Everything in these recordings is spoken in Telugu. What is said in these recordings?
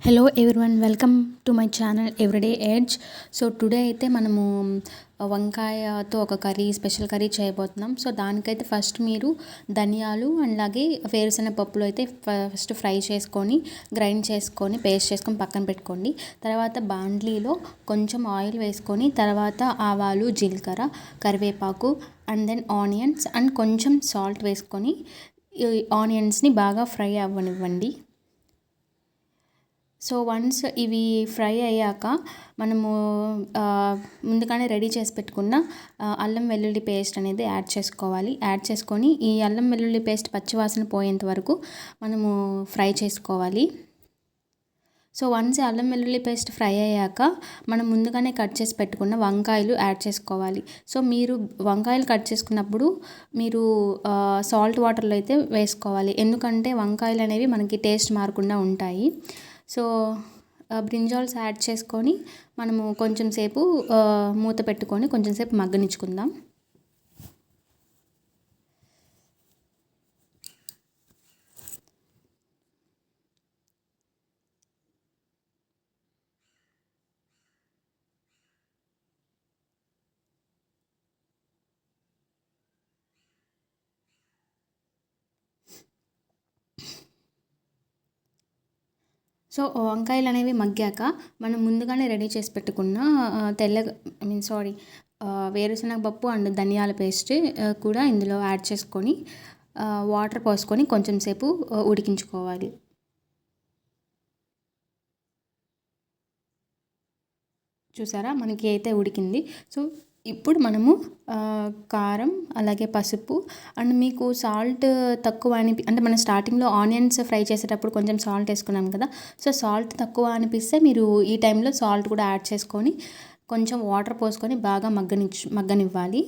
Hello everyone, welcome to my channel everyday edge. So today అయితే మనము వంకాయతో ఒక స్పెషల్ కర్రీ చేయబోతున్నాం. సో దానికైతే ఫస్ట్ మీరు ధనియాలు అలాగే వేరుశనగ పప్పులు అయితే ఫస్ట్ ఫ్రై చేసుకొని గ్రైండ్ చేసుకొని పేస్ట్ చేసుకొని పక్కన పెట్టుకోండి. తర్వాత బాండ్లీలో కొంచెం ఆయిల్ వేసుకొని తర్వాత ఆవాలు, జీలకర్ర, కరివేపాకు అండ్ దెన్ ఆనియన్స్ అండ్ కొంచెం సాల్ట్ వేసుకొని ఆనియన్స్ని బాగా ఫ్రై అవ్వనివ్వండి. సో వన్స్ ఇవి ఫ్రై అయ్యాక మనము ముందుగానే రెడీ చేసి పెట్టుకున్న అల్లం వెల్లుల్లి పేస్ట్ అనేది యాడ్ చేసుకోవాలి. యాడ్ చేసుకొని ఈ అల్లం వెల్లుల్లి పేస్ట్ పచ్చివాసన పోయేంత వరకు మనము ఫ్రై చేసుకోవాలి. సో వన్స్ అల్లం వెల్లుల్లి పేస్ట్ ఫ్రై అయ్యాక మనం ముందుగానే కట్ చేసి పెట్టుకున్న వంకాయలు యాడ్ చేసుకోవాలి. సో మీరు వంకాయలు కట్ చేసుకున్నప్పుడు మీరు సాల్ట్ వాటర్లో అయితే వేసుకోవాలి, ఎందుకంటే వంకాయలు అనేవి మనకి టేస్ట్ మారకుండా ఉంటాయి. సో బ్రింజాల్స్ యాడ్ చేసుకొని మనము కొంచెం సేపు మూత పెట్టుకొని కొంచెం సేపు మగ్గనిచ్చుకుందాం. సో వంకాయలు అనేవి మగ్గాక మనం ముందుగానే రెడీ చేసి పెట్టుకున్న వేరుశనగ పప్పు అండ్ ధనియాల పేస్ట్ కూడా ఇందులో యాడ్ చేసుకొని వాటర్ పోసుకొని కొంచెం సేపు ఉడికించుకోవాలి. చూసారా, మనకి అయితే ఉడికింది. సో ఇప్పుడు మనము కారం అలాగే పసుపు అండ్ మీకు సాల్ట్ తక్కువ అంటే మనం స్టార్టింగ్లో ఆనియన్స్ ఫ్రై చేసేటప్పుడు కొంచెం సాల్ట్ వేసుకున్నాం కదా. సో సాల్ట్ తక్కువ అనిపిస్తే మీరు ఈ టైంలో సాల్ట్ కూడా యాడ్ చేసుకొని కొంచెం వాటర్ పోసుకొని బాగా మగ్గనివ్వాలి.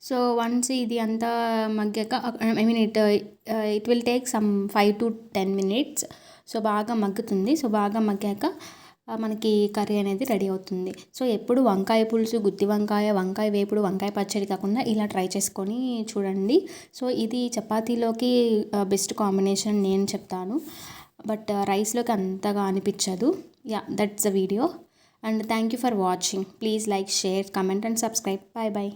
సో వన్స్ ఇది అంతా మగ్గాక it will take some 5 to 10 minutes. So బాగా మగ్గుతుంది. సో బాగా మగ్గాక మనకి కర్రీ అనేది రెడీ అవుతుంది. సో ఎప్పుడు వంకాయ పులుసు, గుత్తి వంకాయ, వంకాయ వేపుడు, వంకాయ పచ్చడి కాకుండా ఇలా ట్రై చేసుకొని చూడండి. సో ఇది చపాతీలోకి బెస్ట్ కాంబినేషన్ నేను చెప్తాను, బట్ రైస్లోకి అంతగా అనిపించదు. That's the video and thank you for watching. Please like, share, comment and subscribe. Bye bye.